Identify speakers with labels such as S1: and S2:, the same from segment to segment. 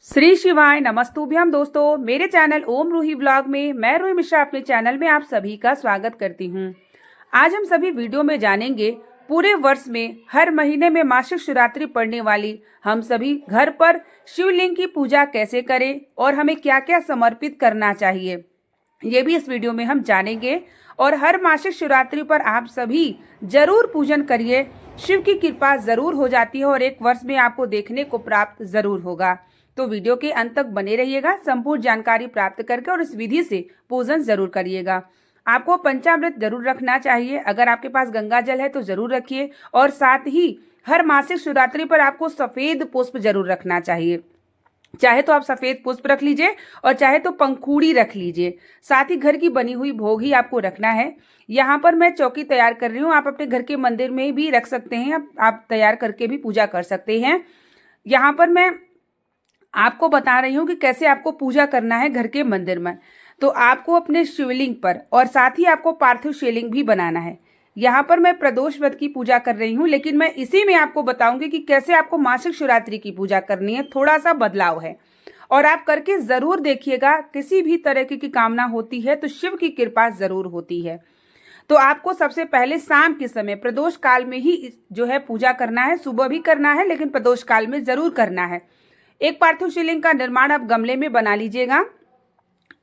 S1: श्री शिवाय नमस्तुभ्यम दोस्तों, मेरे चैनल ओम रूही व्लॉग में मैं रूही मिश्रा अपने चैनल में आप सभी का स्वागत करती हूँ। आज हम सभी वीडियो में जानेंगे पूरे वर्ष में हर महीने में मासिक शिवरात्रि पड़ने वाली हम सभी घर पर शिवलिंग की पूजा कैसे करें और हमें क्या क्या समर्पित करना चाहिए, ये भी इस वीडियो में हम जानेंगे। और हर मासिक शिवरात्रि पर आप सभी जरूर पूजन करिए, शिव की कृपा जरूर हो जाती है और एक वर्ष में आपको देखने को प्राप्त जरूर होगा। तो वीडियो के अंत तक बने रहिएगा संपूर्ण जानकारी प्राप्त करके और इस विधि से पूजन जरूर करिएगा। आपको पंचामृत जरूर रखना चाहिए, अगर आपके पास गंगा जल है तो जरूर रखिए। और साथ ही हर मासिक शिवरात्रि पर आपको सफेद पुष्प जरूर रखना चाहिए, चाहे तो आप सफेद पुष्प रख लीजिए और चाहे तो पंखुड़ी रख लीजिए। साथ ही घर की बनी हुई भोग ही आपको रखना है। यहाँ पर मैं चौकी तैयार कर रही हूँ, आप अपने घर के मंदिर में भी रख सकते हैं, आप तैयार करके भी पूजा कर सकते हैं। यहाँ पर मैं आपको बता रही हूँ कि कैसे आपको पूजा करना है घर के मंदिर में। तो आपको अपने शिवलिंग पर और साथ ही आपको पार्थिव शिवलिंग भी बनाना है। यहाँ पर मैं प्रदोष व्रत की पूजा कर रही हूँ, लेकिन मैं इसी में आपको बताऊंगी कि कैसे आपको मासिक शिवरात्रि की पूजा करनी है। थोड़ा सा बदलाव है और आप करके जरूर देखिएगा। किसी भी तरह की कामना होती है तो शिव की कृपा जरूर होती है। तो आपको सबसे पहले शाम के समय प्रदोष काल में ही जो है पूजा करना है, सुबह भी करना है लेकिन प्रदोष काल में जरूर करना है। एक पार्थिव शिवलिंग का निर्माण आप गमले में बना लीजिएगा।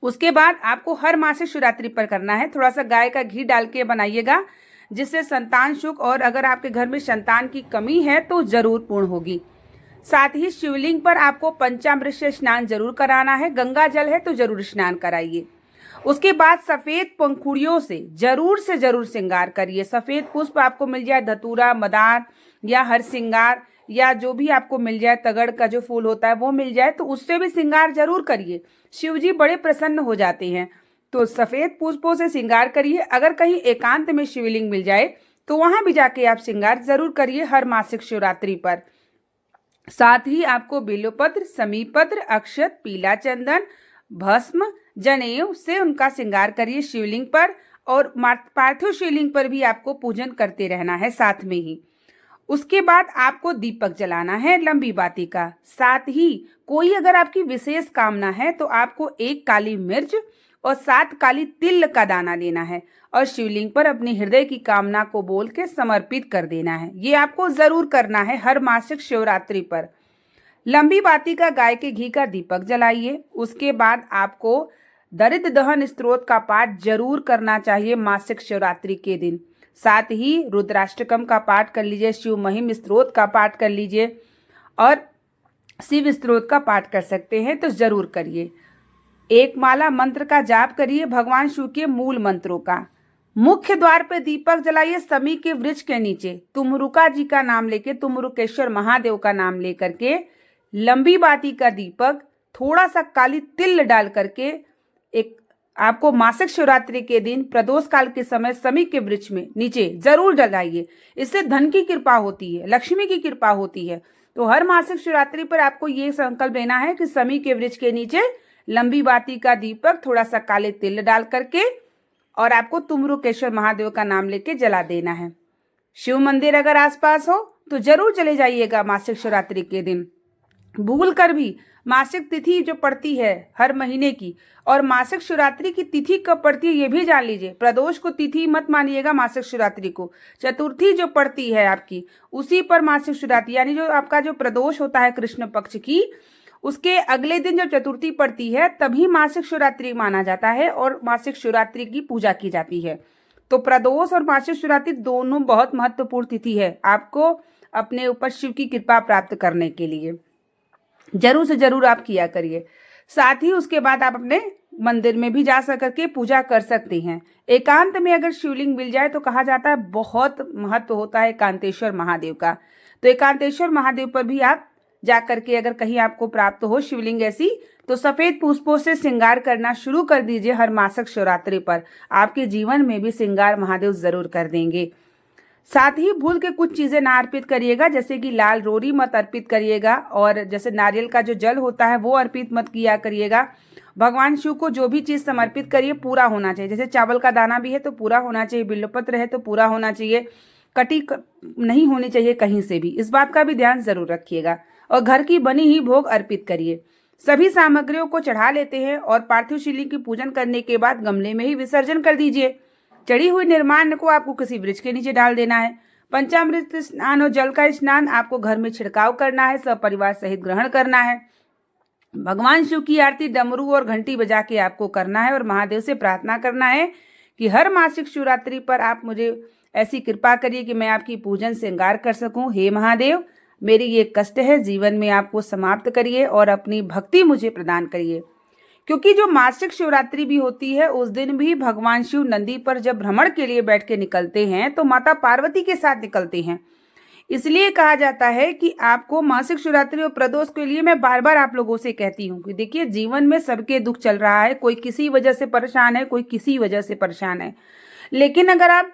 S1: उसके बाद आपको हर मासिक शिवरात्रि पर करना है। थोड़ा सा गाय का घी डाल के बनाइएगा, जिससे संतान सुख और अगर आपके घर में संतान की कमी है तो जरूर पूर्ण होगी। साथ ही शिवलिंग पर आपको पंचामृत से स्नान जरूर कराना है, गंगा जल है तो जरूर स्नान कराइए। उसके बाद सफेद पंखुड़ियों से जरूर श्रृंगार करिए। सफेद पुष्प आपको मिल जाए, धतूरा, मदार या हर श्रृंगार या जो भी आपको मिल जाए, तगड़ का जो फूल होता है वो मिल जाए तो उससे भी श्रृंगार जरूर करिए। शिव जी बड़े प्रसन्न हो जाते हैं, तो सफेद पुष्पों से श्रृंगार करिए। अगर कहीं एकांत में शिवलिंग मिल जाए तो वहां भी जाके आप श्रृंगार जरूर करिए हर मासिक शिवरात्रि पर। साथ ही आपको बिल्वपत्र, समीपत्र, अक्षत, पीला चंदन, भस्म, जनेऊ से उनका श्रृंगार करिए शिवलिंग पर। और पार्थिव शिवलिंग पर भी आपको पूजन करते रहना है साथ में ही। उसके बाद आपको दीपक जलाना है लंबी बाती का। साथ ही कोई अगर आपकी विशेष कामना है तो आपको 1 काली मिर्च और 7 काली तिल का दाना लेना है और शिवलिंग पर अपने हृदय की कामना को बोल के समर्पित कर देना है। ये आपको जरूर करना है हर मासिक शिवरात्रि पर। लंबी बाती का गाय के घी का दीपक जलाइए। उसके बाद आपको दरिद्र दहन स्तोत्र का पाठ जरूर करना चाहिए मासिक शिवरात्रि के दिन। साथ ही रुद्राष्टकम का पाठ कर लीजिए, शिव महिम स्तोत्र का पाठ कर लीजिए और शिव स्तोत्र का पाठ कर सकते हैं तो जरूर करिए। एक माला मंत्र का जाप करिए भगवान शिव के मूल मंत्रों का। मुख्य द्वार पे दीपक जलाइए समी के वृक्ष के नीचे, तुमरुका जी का नाम लेके, तुमरुकेश्वर महादेव का नाम लेकर के लंबी बाती का दीपक थोड़ा सा काली तिल डाल करके एक आपको मासिक शिवरात्रि के दिन प्रदोष काल के समय समी के वृक्ष में नीचे जरूर जलाइए। इससे धन की कृपा होती है, लक्ष्मी की कृपा होती है। तो हर मासिक शिवरात्रि पर आपको ये संकल्प लेना है कि समी के वृक्ष के नीचे लंबी बाती का दीपक थोड़ा सा काले तिल डाल करके और आपको तुमरुकेश्वर महादेव का नाम लेके जला देना है। शिव मंदिर अगर आसपास हो तो जरूर चले जाइएगा मासिक शिवरात्रि के दिन। भूल कर भी मासिक तिथि जो पड़ती है हर महीने की और मासिक शिवरात्रि की तिथि कब पड़ती है ये भी जान लीजिए। प्रदोष को तिथि मत मानिएगा, मासिक शिवरात्रि को चतुर्थी जो पड़ती है आपकी उसी पर मासिक शिवरात्रि, यानी जो आपका जो प्रदोष होता है कृष्ण पक्ष की, उसके अगले दिन जब चतुर्थी पड़ती है तभी मासिक शिवरात्रि माना जाता है और मासिक शिवरात्रि की पूजा की जाती है। तो प्रदोष और मासिक शिवरात्रि दोनों बहुत महत्वपूर्ण तिथि है आपको अपने ऊपर शिव की कृपा प्राप्त करने के लिए। जरूर से जरूर आप किया करिए। साथ ही उसके बाद आप अपने मंदिर में भी जा सकर के पूजा कर सकते हैं। एकांत में अगर शिवलिंग मिल जाए तो कहा जाता है बहुत महत्व होता है एकांतेश्वर महादेव का। तो एकांतेश्वर महादेव पर भी आप जा करके अगर कहीं आपको प्राप्त हो शिवलिंग ऐसी तो सफेद पुष्पों से श्रृंगार करना शुरू कर दीजिए हर मासिक शिवरात्रि पर। आपके जीवन में भी श्रृंगार महादेव जरूर कर देंगे। साथ ही भूल के कुछ चीजें ना अर्पित करिएगा, जैसे कि लाल रोरी मत अर्पित करिएगा और जैसे नारियल का जो जल होता है वो अर्पित मत किया करिएगा। भगवान शिव को जो भी चीज समर्पित करिए पूरा होना चाहिए। जैसे चावल का दाना भी है तो पूरा होना चाहिए, बिल्वपत्र है तो पूरा होना चाहिए, कटी नहीं होनी चाहिए कहीं से भी, इस बात का भी ध्यान जरूर रखिएगा। और घर की बनी ही भोग अर्पित करिए। सभी सामग्रियों को चढ़ा लेते हैं और पार्थिव शिवलिंग की पूजन करने के बाद गमले में ही विसर्जन कर दीजिए। चढ़ी हुई निर्माल्य को आपको किसी वृक्ष के नीचे डाल देना है। पंचामृत स्नान और जल का स्नान आपको घर में छिड़काव करना है, सब परिवार सहित ग्रहण करना है। भगवान शिव की आरती डमरू और घंटी बजा के आपको करना है और महादेव से प्रार्थना करना है कि हर मासिक शिवरात्रि पर आप मुझे ऐसी कृपा करिए कि मैं आपकी पूजन श्रृंगार कर सकूं। हे महादेव, मेरी ये कष्ट है, जीवन में आपको समाप्त करिए और अपनी भक्ति मुझे प्रदान करिए। क्योंकि जो मासिक शिवरात्रि भी होती है उस दिन भी भगवान शिव नंदी पर जब भ्रमण के लिए बैठ के निकलते हैं तो माता पार्वती के साथ निकलते हैं। इसलिए कहा जाता है कि आपको मासिक शिवरात्रि और प्रदोष के लिए मैं बार बार आप लोगों से कहती हूँ कि देखिए, जीवन में सबके दुख चल रहा है, कोई किसी वजह से परेशान है, कोई किसी वजह से परेशान है। लेकिन अगर आप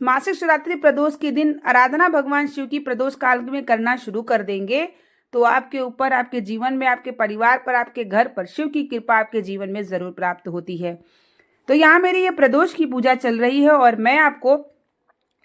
S1: मासिक शिवरात्रि प्रदोष के दिन आराधना भगवान शिव की प्रदोष काल में करना शुरू कर देंगे तो आपके ऊपर, आपके जीवन में, आपके परिवार पर, आपके घर पर शिव की कृपा आपके जीवन में जरूर प्राप्त होती है। तो यहाँ मेरी ये प्रदोष की पूजा चल रही है और मैं आपको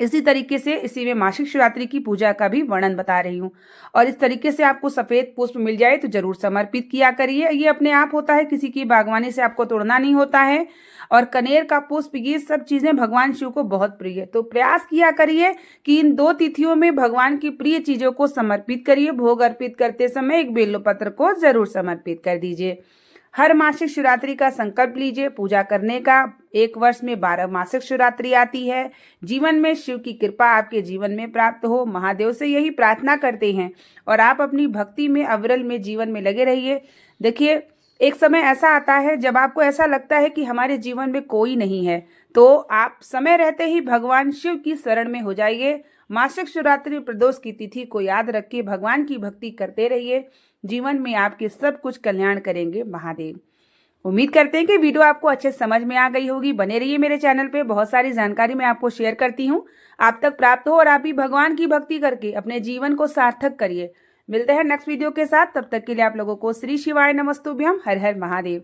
S1: इसी तरीके से इसी में मासिक शिवरात्रि की पूजा का भी वर्णन बता रही हूँ। और इस तरीके से आपको सफेद पुष्प मिल जाए तो जरूर समर्पित किया करिए। ये अपने आप होता है, किसी की बागवानी से आपको तोड़ना नहीं होता है। और कनेर का पुष्प, ये सब चीजें भगवान शिव को बहुत प्रिय है। तो प्रयास किया करिए कि इन 2 तिथियों में भगवान की प्रिय चीजों को समर्पित करिए। भोग अर्पित करते समय एक बेलपत्र को जरूर समर्पित कर दीजिए। हर मासिक शिवरात्रि का संकल्प लीजिए पूजा करने का। 1 वर्ष में 12 मासिक शिवरात्रि आती है। जीवन में शिव की कृपा आपके जीवन में प्राप्त हो, महादेव से यही प्रार्थना करते हैं और आप अपनी भक्ति में अविरल में जीवन में लगे रहिए। देखिए, एक समय ऐसा आता है जब आपको ऐसा लगता है कि हमारे जीवन में कोई नहीं है, तो आप समय रहते ही भगवान शिव की शरण में हो जाइए। मासिक शिवरात्रि प्रदोष की तिथि को याद रखिए, भगवान की भक्ति करते रहिए। जीवन में आपके सब कुछ कल्याण करेंगे महादेव। उम्मीद करते हैं कि वीडियो आपको अच्छे समझ में आ गई होगी। बने रहिए मेरे चैनल पे, बहुत सारी जानकारी मैं आपको शेयर करती हूँ, आप तक प्राप्त हो और आप भी भगवान की भक्ति करके अपने जीवन को सार्थक करिए। मिलते हैं नेक्स्ट वीडियो के साथ, तब तक के लिए आप लोगों को श्री शिवाय नमस्तुभ्यम। हर हर महादेव।